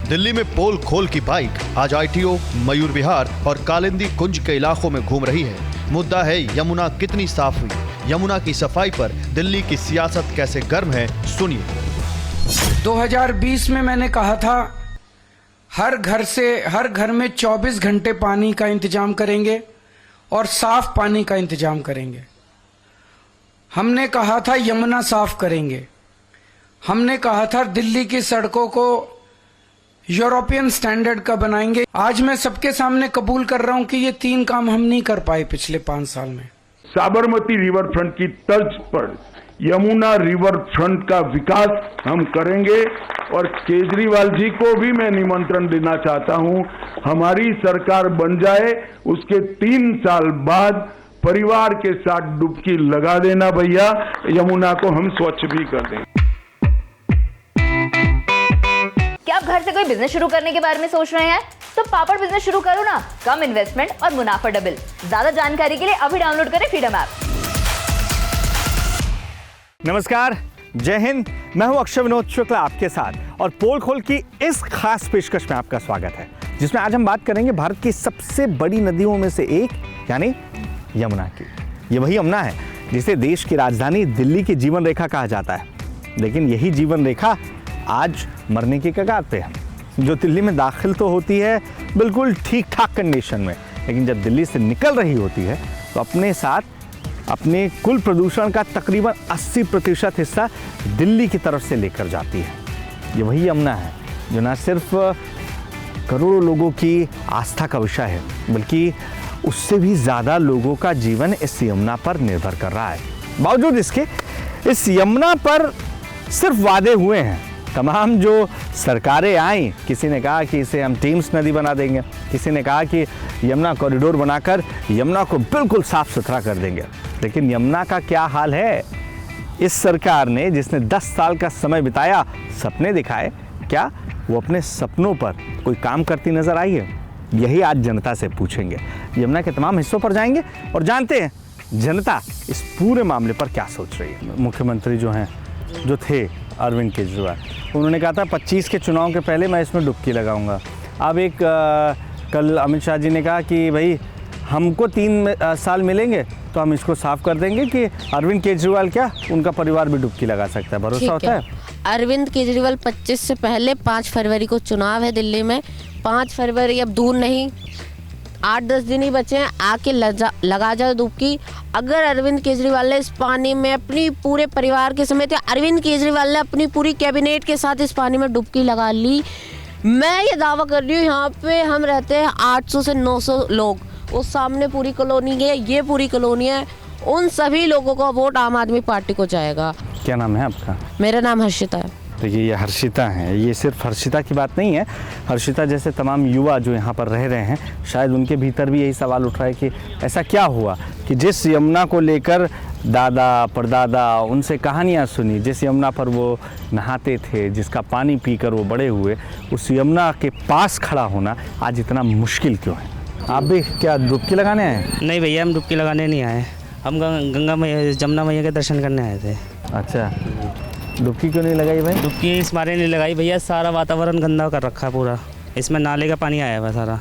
दिल्ली में पोल खोल की बाइक आज आईटीओ, मयूर विहार और कालिंदी कुंज के इलाकों में घूम रही है। मुद्दा है यमुना कितनी साफ हुई। यमुना की सफाई पर दिल्ली की सियासत कैसे गर्म है, सुनिए। 2020 में मैंने कहा था हर घर में 24 घंटे पानी का इंतजाम करेंगे और साफ पानी का इंतजाम करेंगे। हमने कहा था यमुना साफ करेंगे। हमने कहा था दिल्ली की सड़कों को यूरोपियन स्टैंडर्ड का बनाएंगे। आज मैं सबके सामने कबूल कर रहा हूं कि ये 3 काम हम नहीं कर पाए पिछले 5 साल में। साबरमती रिवर फ्रंट की तर्ज पर यमुना रिवर फ्रंट का विकास हम करेंगे और केजरीवाल जी को भी मैं निमंत्रण देना चाहता हूं, हमारी सरकार बन जाए उसके 3 साल बाद परिवार के साथ डुबकी लगा देना भैया, यमुना को हम स्वच्छ भी कर दें। क्या आप घर से कोई बिजनेस शुरू करने के बारे में सोच रहे हैं? तो पापड़ बिजनेस शुरू करो ना, कम इन्वेस्टमेंट और मुनाफा डबल। ज्यादा जानकारी के लिए अभी डाउनलोड करें फ्रीडम ऐप। नमस्कार, जय हिंद। मैं हूं अक्षय विनोद शुक्ला आपके साथ और पोल खोल की इस खास पेशकश में आपका स्वागत है, जिसमें आज हम बात करेंगे भारत की सबसे बड़ी नदियों में से एक यानी यमुना की। ये वही यमुना है जिसे देश की राजधानी दिल्ली की जीवन रेखा कहा जाता है, लेकिन यही जीवन रेखा आज मरने की कगार पे है। जो दिल्ली में दाखिल तो होती है बिल्कुल ठीक ठाक कंडीशन में, लेकिन जब दिल्ली से निकल रही होती है तो अपने साथ अपने कुल प्रदूषण का तकरीबन 80% हिस्सा दिल्ली की तरफ से लेकर जाती है। ये वही यमुना है जो न सिर्फ करोड़ों लोगों की आस्था का विषय है, बल्कि उससे भी ज़्यादा लोगों का जीवन इस यमुना पर निर्भर कर रहा है। बावजूद इसके इस यमुना पर सिर्फ वादे हुए हैं। तमाम जो सरकारें आई, किसी ने कहा कि इसे हम टीम्स नदी बना देंगे, किसी ने कहा कि यमुना कॉरिडोर बनाकर यमुना को बिल्कुल साफ सुथरा कर देंगे, लेकिन यमुना का क्या हाल है? इस सरकार ने जिसने 10 साल का समय बिताया सपने दिखाए, क्या वो अपने सपनों पर कोई काम करती नजर आई है? यही आज जनता से पूछेंगे। यमुना के तमाम हिस्सों पर जाएंगे और जानते हैं जनता इस पूरे मामले पर क्या सोच रही है। मुख्यमंत्री जो थे अरविंद केजरीवाल, उन्होंने कहा था 25 के चुनाव के पहले मैं इसमें डुबकी लगाऊंगा। अब कल अमित शाह जी ने कहा कि भाई हमको 3 साल मिलेंगे तो हम इसको साफ कर देंगे कि अरविंद केजरीवाल क्या उनका परिवार भी डुबकी लगा सकता है। भरोसा होता है? अरविंद केजरीवाल 25 से पहले 5 फरवरी को चुनाव है दिल्ली में। 5 फरवरी अब दूर नहीं, 8-10 दिन ही बचे हैं, आके लगा जाओ डुबकी। अगर अरविंद केजरीवाल ने इस पानी में अपनी पूरे परिवार के समेत अरविंद केजरीवाल ने अपनी पूरी कैबिनेट के साथ इस पानी में डुबकी लगा ली, मैं ये दावा कर रही हूँ यहाँ पे हम रहते हैं 800 से 900 लोग, उस सामने पूरी कॉलोनी है, ये पूरी कॉलोनी है, उन सभी लोगों का वोट आम आदमी पार्टी को जाएगा। क्या नाम है आपका? मेरा नाम हर्षिता है। देखिए, ये हर्षिता हैं, ये सिर्फ हर्षिता की बात नहीं है। हर्षिता जैसे तमाम युवा जो यहाँ पर रह रहे हैं, शायद उनके भीतर भी यही सवाल उठ रहा है कि ऐसा क्या हुआ कि जिस यमुना को लेकर दादा परदादा उनसे कहानियाँ सुनी, जिस यमुना पर वो नहाते थे, जिसका पानी पीकर वो बड़े हुए, उस यमुना के पास खड़ा होना आज इतना मुश्किल क्यों है? आप भी क्या डुबकी लगाने आए? नहीं भैया, हम डुबकी लगाने नहीं आए, हम गंगा मैया जमुना मैया के दर्शन करने आए थे। अच्छा, डुबकी क्यों नहीं लगाई भाई? डुबकी इस बारे नहीं लगाई भैया, सारा वातावरण गंदा कर रखा है पूरा, इसमें नाले का पानी आया हुआ सारा।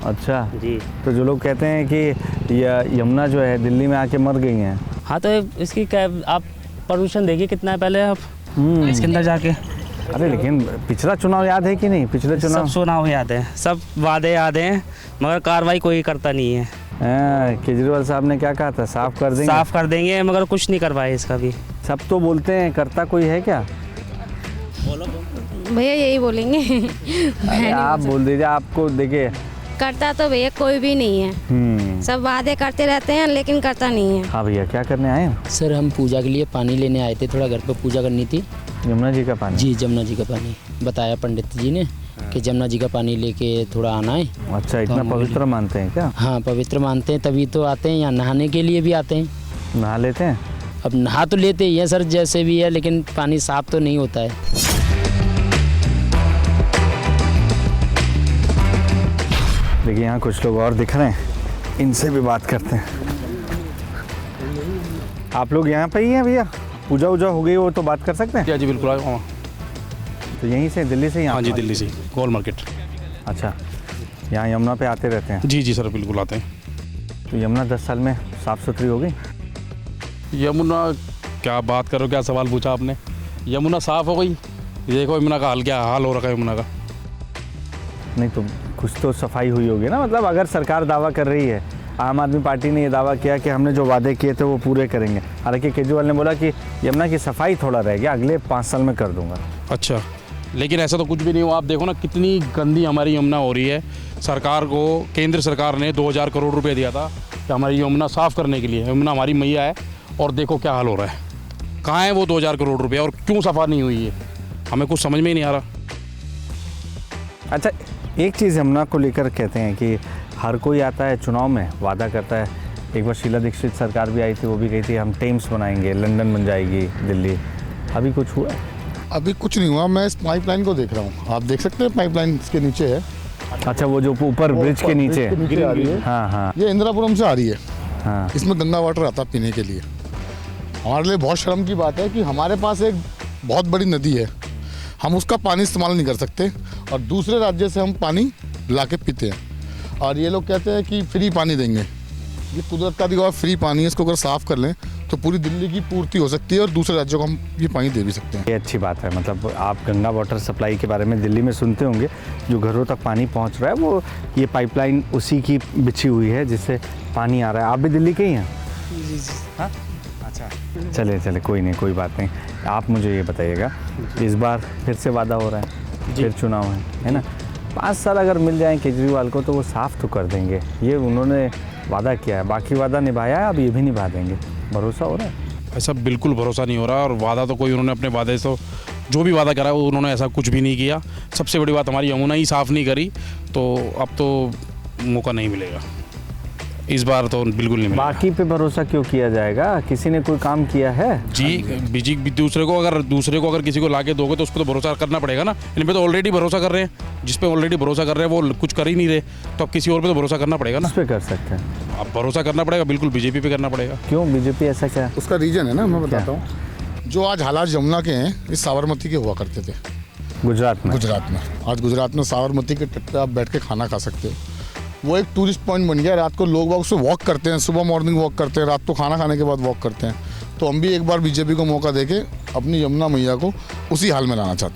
अच्छा जी। तो जो लोग कहते हैं कि यमुना जो है दिल्ली में आके मर गई हैं। हाँ, तो इसकी क्या आप प्रदूषण देखिए कितना है पहले, आप इसके अंदर जाके। अरे लेकिन पिछला चुनाव याद है कि नहीं? पिछले सब चुनाव याद है, सब वादे याद हैं, मगर कार्रवाई कोई करता नहीं है। केजरीवाल साहब ने क्या कहा था? साफ कर देंगे, साफ कर देंगे, मगर कुछ नहीं करवाए इसका भी। सब तो बोलते हैं, करता कोई है क्या? बोलो भैया, यही बोलेंगे। आप बोल दीजिए। आपको देखिए, करता तो भैया कोई भी नहीं है, सब वादे करते रहते हैं लेकिन करता नहीं है। हाँ भैया, क्या करने आए? सर, हम पूजा के लिए पानी लेने आए थे, थोड़ा घर पे पूजा करनी थी। यमुना जी का पानी? जी, जमुना जी का पानी बताया पंडित जी ने कि जमुना जी का पानी लेके थोड़ा आना है। अच्छा, इतना पवित्र मानते हैं क्या? हाँ, पवित्र मानते हैं, तभी तो आते हैं, यहाँ नहाने के लिए भी आते हैं। नहा लेते हैं? अब नहा तो लेते ही हैं सर, जैसे भी है, लेकिन पानी साफ तो नहीं होता है। देखिए, यहाँ कुछ लोग और दिख रहे हैं, इनसे भी बात करते हैं। आप लोग यहाँ पे ही हैं भैया? पूजा वूजा हो गई हो तो बात कर सकते हैं? जी बिल्कुल। तो यहीं से दिल्ली से यहाँ? हाँ जी, दिल्ली से, गोल मार्केट। अच्छा, यहाँ यमुना पे आते रहते हैं? जी जी सर, बिल्कुल आते हैं। तो यमुना 10 साल में साफ़ सुथरी हो गई? यमुना क्या बात करो, क्या सवाल पूछा आपने। यमुना साफ़ हो गई, ये देखो यमुना का हाल क्या हाल हो रखा है यमुना का। नहीं तो कुछ तो सफाई हुई होगी ना, मतलब अगर सरकार दावा कर रही है, आम आदमी पार्टी ने ये दावा किया कि हमने जो वादे किए थे वो पूरे करेंगे, हालांकि केजरीवाल ने बोला कि यमुना की सफाई थोड़ा रह गया, अगले 5 साल में कर दूंगा। अच्छा, लेकिन ऐसा तो कुछ भी नहीं हुआ। आप देखो ना कितनी गंदी हमारी यमुना हो रही है। सरकार को, केंद्र सरकार ने 2000 करोड़ रुपए दिया था कि हमारी यमुना साफ़ करने के लिए। यमुना हमारी मैया है और देखो क्या हाल हो रहा है। कहाँ है वो 2000 करोड़ रुपये और क्यों सफा नहीं हुई है, हमें कुछ समझ में ही नहीं आ रहा। अच्छा, एक चीज़ यमुना को लेकर कहते हैं कि हर कोई आता है चुनाव में वादा करता है। एक बार शीला दीक्षित सरकार भी आई थी, वो भी कही थी हम टेम्स बनाएंगे, लंदन बन जाएगी दिल्ली। अभी कुछ हुआ? अभी कुछ नहीं हुआ। मैं इस पाइपलाइन को देख रहा हूँ, आप देख सकते हैं पाइपलाइन इसके नीचे है। अच्छा, वो जो ऊपर ब्रिज के नीचे आ रही है। हाँ हाँ, ये इंदिरापुरम से आ रही है। हाँ, इसमें गंदा वाटर आता है पीने के लिए। हमारे लिए बहुत शर्म की बात है कि हमारे पास एक बहुत बड़ी नदी है, हम उसका पानी इस्तेमाल नहीं कर सकते और दूसरे राज्य से हम पानी ला के पीते हैं। और ये लोग कहते हैं कि फ्री पानी देंगे। ये कुदरत का दिया हुआ फ्री पानी है, इसको अगर साफ़ कर लें तो पूरी दिल्ली की पूर्ति हो सकती है और दूसरे राज्यों को हम ये पानी दे भी सकते हैं। ये अच्छी बात है। मतलब आप गंगा वाटर सप्लाई के बारे में दिल्ली में सुनते होंगे, जो घरों तक पानी पहुंच रहा है वो ये पाइपलाइन उसी की बिछी हुई है जिससे पानी आ रहा है। आप भी दिल्ली के ही हैं? जी जी। हाँ, अच्छा, चले कोई नहीं, कोई बात नहीं। आप मुझे ये बताइएगा, इस बार फिर से वादा हो रहा है, फिर चुनाव है ना? 5 साल अगर मिल जाएं केजरीवाल को तो वो साफ़ तो कर देंगे, ये उन्होंने वादा किया है। बाकी वादा निभाया है, अब ये भी निभा देंगे। भरोसा हो रहा है? ऐसा बिल्कुल भरोसा नहीं हो रहा। और वादा तो कोई, उन्होंने अपने वादे से जो भी वादा करा वो उन्होंने ऐसा कुछ भी नहीं किया। सबसे बड़ी बात, हमारी यमुना ही साफ़ नहीं करी, तो अब तो मौका नहीं मिलेगा इस बार, तो बिल्कुल नहीं मिलेगा। बाकी पे भरोसा क्यों किया जाएगा? किसी ने कोई काम किया है? जी, दूसरे को अगर किसी को लाके दोगे तो उस पर तो भरोसा करना पड़ेगा ना। इन पे तो ऑलरेडी भरोसा कर रहे हैं, जिस पे ऑलरेडी भरोसा कर रहे हैं वो कुछ कर ही नहीं रहे, तो अब किसी और पे तो भरोसा करना पड़ेगा ना। उस पे कर सकते हैं, अब भरोसा करना पड़ेगा, बिल्कुल बीजेपी पे करना पड़ेगा। क्यों बीजेपी? ऐसा क्या? उसका रीजन है ना, मैं बताता हूँ। जो आज हालात यमुना के हैं, इस साबरमती के हुआ करते थे गुजरात में। आज गुजरात में साबरमती के तट पे आप बैठ के खाना खा सकते हो। वो एक टूरिस्ट पॉइंट बन गया। रात को लोग उस पर वॉक करते हैं, सुबह मॉर्निंग वॉक करते हैं, रात को खाना खाने के बाद वॉक करते हैं। तो हम भी एक बार बीजेपी को मौका देके अपनी यमुना मैया को उसी हाल में लाना चाहते हैं।